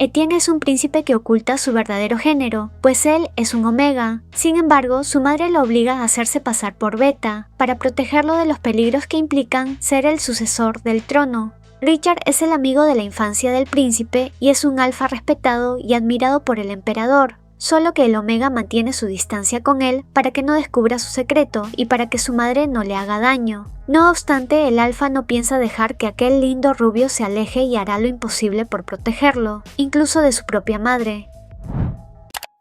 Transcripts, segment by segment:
Etienne es un príncipe que oculta su verdadero género, pues él es un Omega. Sin embargo, su madre lo obliga a hacerse pasar por Beta, para protegerlo de los peligros que implican ser el sucesor del trono. Richard es el amigo de la infancia del príncipe y es un alfa respetado y admirado por el emperador, solo que el Omega mantiene su distancia con él para que no descubra su secreto y para que su madre no le haga daño. No obstante, el alfa no piensa dejar que aquel lindo rubio se aleje y hará lo imposible por protegerlo, incluso de su propia madre.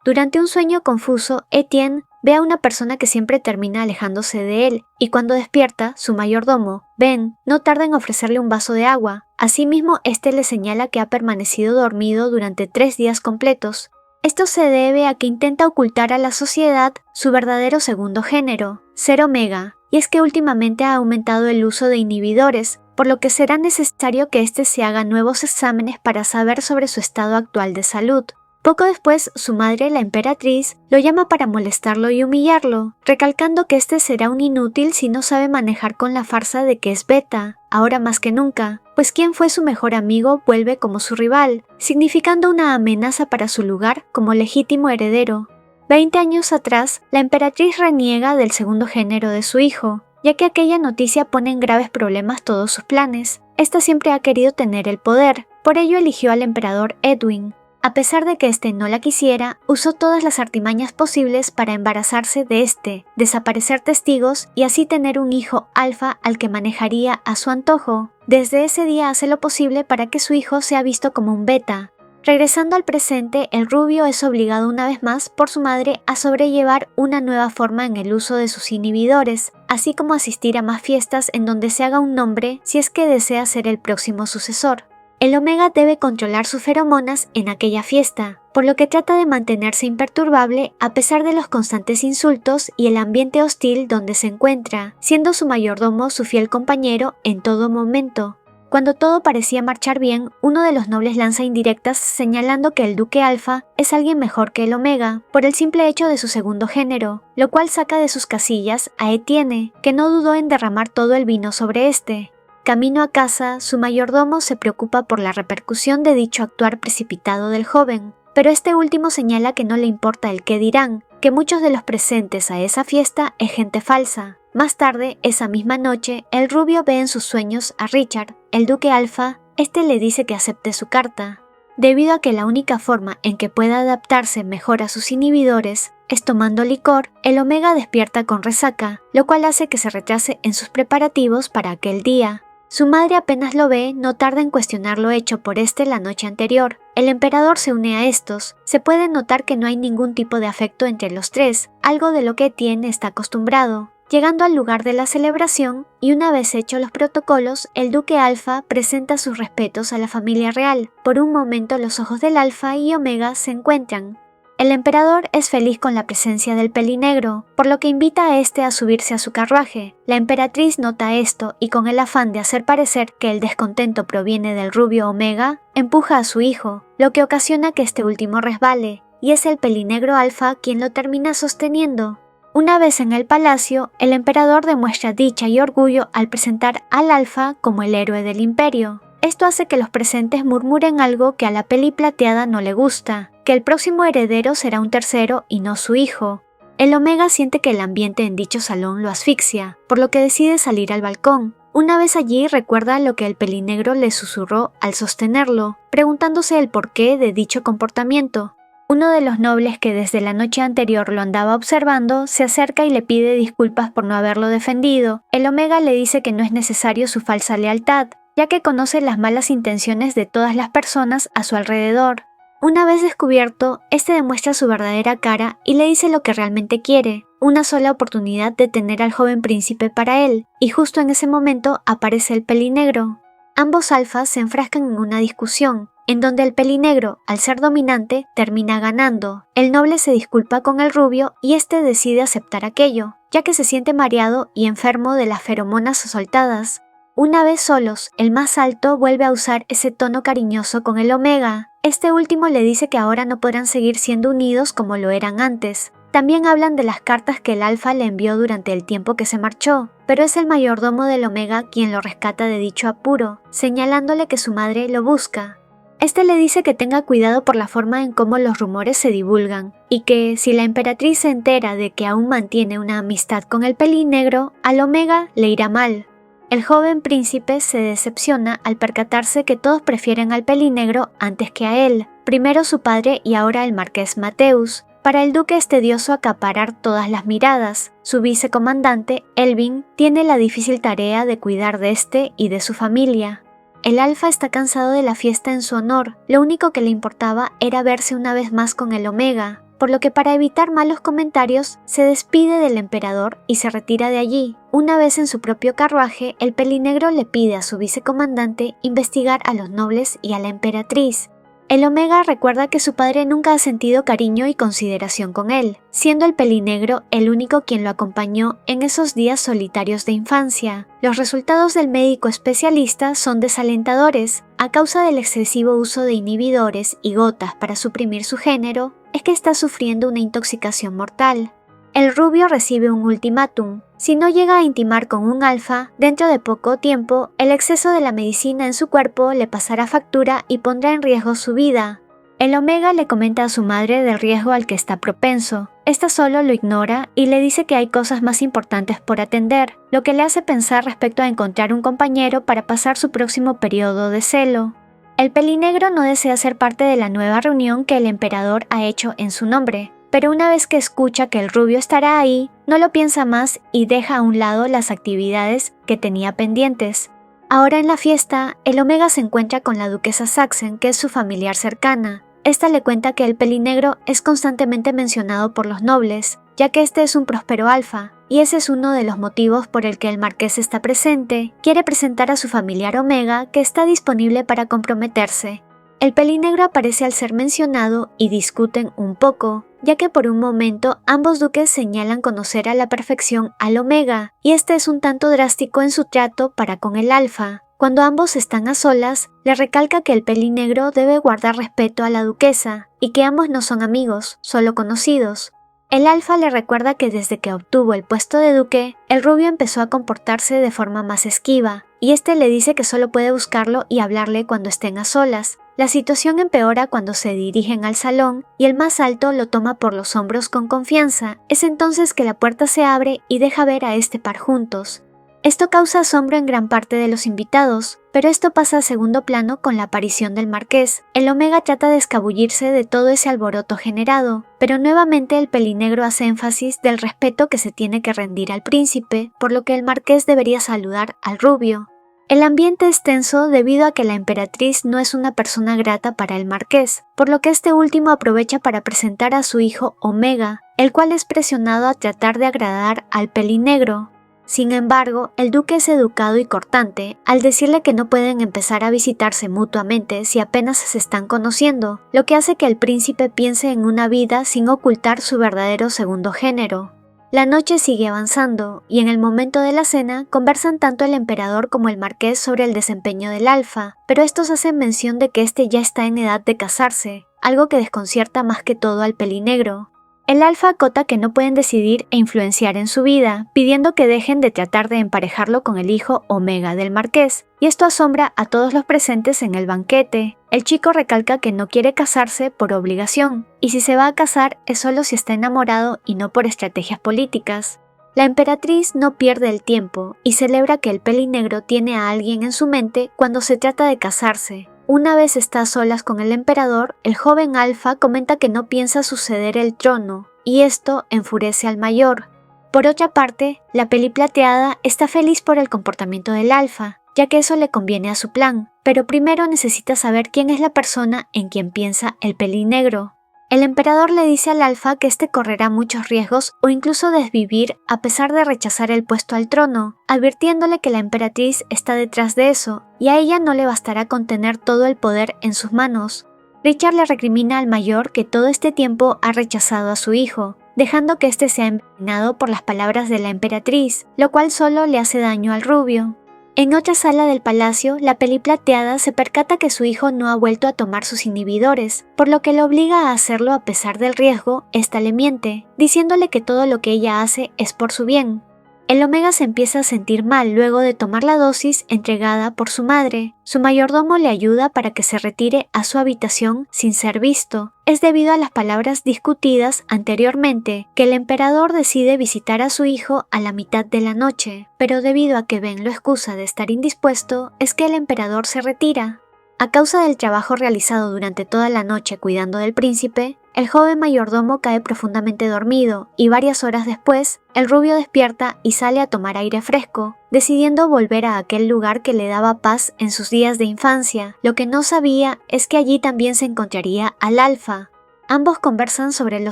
Durante un sueño confuso, Etienne ve a una persona que siempre termina alejándose de él, y cuando despierta, su mayordomo, Ben, no tarda en ofrecerle un vaso de agua. Asimismo, este le señala que ha permanecido dormido durante 3 días completos. Esto se debe a que intenta ocultar a la sociedad su verdadero segundo género, ser Omega, y es que últimamente ha aumentado el uso de inhibidores, por lo que será necesario que éste se haga nuevos exámenes para saber sobre su estado actual de salud. Poco después, su madre, la emperatriz, lo llama para molestarlo y humillarlo, recalcando que este será un inútil si no sabe manejar con la farsa de que es Beta, ahora más que nunca, pues quien fue su mejor amigo vuelve como su rival, significando una amenaza para su lugar como legítimo heredero. 20 años atrás, la emperatriz reniega del segundo género de su hijo, ya que aquella noticia pone en graves problemas todos sus planes. Esta siempre ha querido tener el poder, por ello eligió al emperador Edwin. A pesar de que este no la quisiera, usó todas las artimañas posibles para embarazarse de este, desaparecer testigos y así tener un hijo alfa al que manejaría a su antojo. Desde ese día hace lo posible para que su hijo sea visto como un beta. Regresando al presente, el rubio es obligado una vez más por su madre a sobrellevar una nueva forma en el uso de sus inhibidores, así como asistir a más fiestas en donde se haga un nombre si es que desea ser el próximo sucesor. El Omega debe controlar sus feromonas en aquella fiesta, por lo que trata de mantenerse imperturbable a pesar de los constantes insultos y el ambiente hostil donde se encuentra, siendo su mayordomo su fiel compañero en todo momento. Cuando todo parecía marchar bien, uno de los nobles lanza indirectas señalando que el duque Alfa es alguien mejor que el Omega, por el simple hecho de su segundo género, lo cual saca de sus casillas a Etienne, que no dudó en derramar todo el vino sobre este. Camino a casa, su mayordomo se preocupa por la repercusión de dicho actuar precipitado del joven, pero este último señala que no le importa el qué dirán, que muchos de los presentes a esa fiesta es gente falsa. Más tarde, esa misma noche, el rubio ve en sus sueños a Richard, el duque Alfa. Este le dice que acepte su carta. Debido a que la única forma en que pueda adaptarse mejor a sus inhibidores es tomando licor, el Omega despierta con resaca, lo cual hace que se retrase en sus preparativos para aquel día. Su madre apenas lo ve, no tarda en cuestionar lo hecho por este la noche anterior. El emperador se une a estos. Se puede notar que no hay ningún tipo de afecto entre los tres, algo de lo que Etienne está acostumbrado. Llegando al lugar de la celebración, y una vez hechos los protocolos, el duque Alfa presenta sus respetos a la familia real. Por un momento los ojos del Alfa y Omega se encuentran. El emperador es feliz con la presencia del pelinegro, por lo que invita a este a subirse a su carruaje. La emperatriz nota esto y con el afán de hacer parecer que el descontento proviene del rubio Omega, empuja a su hijo, lo que ocasiona que este último resbale, y es el pelinegro Alfa quien lo termina sosteniendo. Una vez en el palacio, el emperador demuestra dicha y orgullo al presentar al Alfa como el héroe del imperio. Esto hace que los presentes murmuren algo que a la peli plateada no le gusta, que el próximo heredero será un tercero y no su hijo. El Omega siente que el ambiente en dicho salón lo asfixia, por lo que decide salir al balcón. Una vez allí recuerda lo que el pelinegro le susurró al sostenerlo, preguntándose el porqué de dicho comportamiento. Uno de los nobles que desde la noche anterior lo andaba observando se acerca y le pide disculpas por no haberlo defendido. El Omega le dice que no es necesario su falsa lealtad, ya que conoce las malas intenciones de todas las personas a su alrededor. Una vez descubierto, este demuestra su verdadera cara y le dice lo que realmente quiere, una sola oportunidad de tener al joven príncipe para él, y justo en ese momento aparece el pelinegro. Ambos alfas se enfrascan en una discusión, en donde el pelinegro, al ser dominante, termina ganando. El noble se disculpa con el rubio y este decide aceptar aquello, ya que se siente mareado y enfermo de las feromonas soltadas. Una vez solos, el más alto vuelve a usar ese tono cariñoso con el Omega. Este último le dice que ahora no podrán seguir siendo unidos como lo eran antes. También hablan de las cartas que el Alfa le envió durante el tiempo que se marchó, pero es el mayordomo del Omega quien lo rescata de dicho apuro, señalándole que su madre lo busca. Este le dice que tenga cuidado por la forma en cómo los rumores se divulgan, y que si la emperatriz se entera de que aún mantiene una amistad con el pelinegro, al Omega le irá mal. El joven príncipe se decepciona al percatarse que todos prefieren al pelinegro antes que a él, primero su padre y ahora el marqués Mateus. Para el duque es tedioso acaparar todas las miradas. Su vicecomandante, Elvin, tiene la difícil tarea de cuidar de este y de su familia. El Alfa está cansado de la fiesta en su honor, lo único que le importaba era verse una vez más con el Omega, por lo que para evitar malos comentarios se despide del emperador y se retira de allí. Una vez en su propio carruaje, el pelinegro le pide a su vicecomandante investigar a los nobles y a la emperatriz. El Omega recuerda que su padre nunca ha sentido cariño y consideración con él, siendo el pelinegro el único quien lo acompañó en esos días solitarios de infancia. Los resultados del médico especialista son desalentadores. A causa del excesivo uso de inhibidores y gotas para suprimir su género, es que está sufriendo una intoxicación mortal. El rubio recibe un ultimátum. Si no llega a intimar con un alfa, dentro de poco tiempo, el exceso de la medicina en su cuerpo le pasará factura y pondrá en riesgo su vida. El Omega le comenta a su madre del riesgo al que está propenso. Esta solo lo ignora y le dice que hay cosas más importantes por atender, lo que le hace pensar respecto a encontrar un compañero para pasar su próximo periodo de celo. El pelinegro no desea ser parte de la nueva reunión que el emperador ha hecho en su nombre, pero una vez que escucha que el rubio estará ahí, no lo piensa más y deja a un lado las actividades que tenía pendientes. Ahora en la fiesta, el Omega se encuentra con la duquesa Saxen, que es su familiar cercana. Esta le cuenta que el pelinegro es constantemente mencionado por los nobles, ya que este es un próspero alfa, y ese es uno de los motivos por el que el marqués está presente. Quiere presentar a su familiar Omega, que está disponible para comprometerse. El pelinegro aparece al ser mencionado y discuten un poco, ya que por un momento ambos duques señalan conocer a la perfección al Omega, y este es un tanto drástico en su trato para con el alfa. Cuando ambos están a solas, le recalca que el pelinegro debe guardar respeto a la duquesa, y que ambos no son amigos, solo conocidos. El alfa le recuerda que desde que obtuvo el puesto de duque, el rubio empezó a comportarse de forma más esquiva, y este le dice que solo puede buscarlo y hablarle cuando estén a solas. La situación empeora cuando se dirigen al salón y el más alto lo toma por los hombros con confianza. Es entonces que la puerta se abre y deja ver a este par juntos. Esto causa asombro en gran parte de los invitados, pero esto pasa a segundo plano con la aparición del marqués. El Omega trata de escabullirse de todo ese alboroto generado, pero nuevamente el pelinegro hace énfasis del respeto que se tiene que rendir al príncipe, por lo que el marqués debería saludar al rubio. El ambiente es tenso debido a que la emperatriz no es una persona grata para el marqués, por lo que este último aprovecha para presentar a su hijo Omega, el cual es presionado a tratar de agradar al pelinegro. Sin embargo, el duque es educado y cortante al decirle que no pueden empezar a visitarse mutuamente si apenas se están conociendo, lo que hace que el príncipe piense en una vida sin ocultar su verdadero segundo género. La noche sigue avanzando, y en el momento de la cena conversan tanto el emperador como el marqués sobre el desempeño del alfa, pero estos hacen mención de que este ya está en edad de casarse, algo que desconcierta más que todo al pelinegro. El alfa acota que no pueden decidir e influenciar en su vida, pidiendo que dejen de tratar de emparejarlo con el hijo Omega del marqués, y esto asombra a todos los presentes en el banquete. El chico recalca que no quiere casarse por obligación, y si se va a casar es solo si está enamorado y no por estrategias políticas. La emperatriz no pierde el tiempo y celebra que el pelinegro tiene a alguien en su mente cuando se trata de casarse. Una vez está a solas con el emperador, el joven alfa comenta que no piensa suceder el trono, y esto enfurece al mayor. Por otra parte, la peli plateada está feliz por el comportamiento del alfa, ya que eso le conviene a su plan, pero primero necesita saber quién es la persona en quien piensa el pelinegro. El emperador le dice al alfa que este correrá muchos riesgos o incluso desvivir a pesar de rechazar el puesto al trono, advirtiéndole que la emperatriz está detrás de eso, y a ella no le bastará con tener todo el poder en sus manos. Richard le recrimina al mayor que todo este tiempo ha rechazado a su hijo, dejando que éste sea envenenado por las palabras de la emperatriz, lo cual solo le hace daño al rubio. En otra sala del palacio, la peli plateada se percata que su hijo no ha vuelto a tomar sus inhibidores, por lo que lo obliga a hacerlo a pesar del riesgo. Esta le miente, diciéndole que todo lo que ella hace es por su bien. El Omega se empieza a sentir mal luego de tomar la dosis entregada por su madre. Su mayordomo le ayuda para que se retire a su habitación sin ser visto. Es debido a las palabras discutidas anteriormente que el emperador decide visitar a su hijo a la mitad de la noche, pero debido a que Ben lo excusa de estar indispuesto, es que el emperador se retira. A causa del trabajo realizado durante toda la noche cuidando del príncipe, el joven mayordomo cae profundamente dormido y varias horas después, el rubio despierta y sale a tomar aire fresco, decidiendo volver a aquel lugar que le daba paz en sus días de infancia. Lo que no sabía es que allí también se encontraría al Alfa. Ambos conversan sobre lo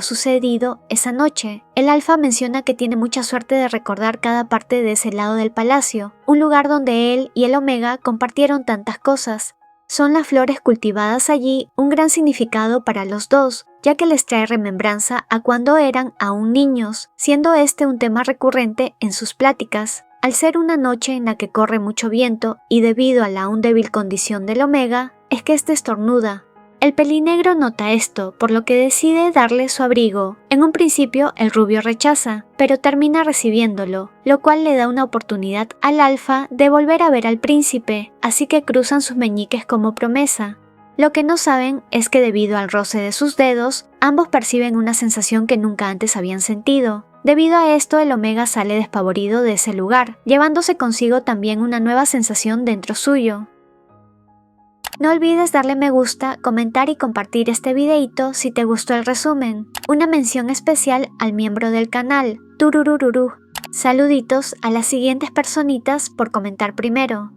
sucedido esa noche. El Alfa menciona que tiene mucha suerte de recordar cada parte de ese lado del palacio, un lugar donde él y el Omega compartieron tantas cosas. Son las flores cultivadas allí un gran significado para los dos, ya que les trae remembranza a cuando eran aún niños, siendo este un tema recurrente en sus pláticas. Al ser una noche en la que corre mucho viento y debido a la aún débil condición del Omega, es que este estornuda. El pelinegro nota esto, por lo que decide darle su abrigo. En un principio el rubio rechaza, pero termina recibiéndolo, lo cual le da una oportunidad al Alfa de volver a ver al príncipe, así que cruzan sus meñiques como promesa. Lo que no saben es que debido al roce de sus dedos, ambos perciben una sensación que nunca antes habían sentido. Debido a esto, el Omega sale despavorido de ese lugar, llevándose consigo también una nueva sensación dentro suyo. No olvides darle me gusta, comentar y compartir este videito si te gustó el resumen. Una mención especial al miembro del canal, Tururururu. Saluditos a las siguientes personitas por comentar primero.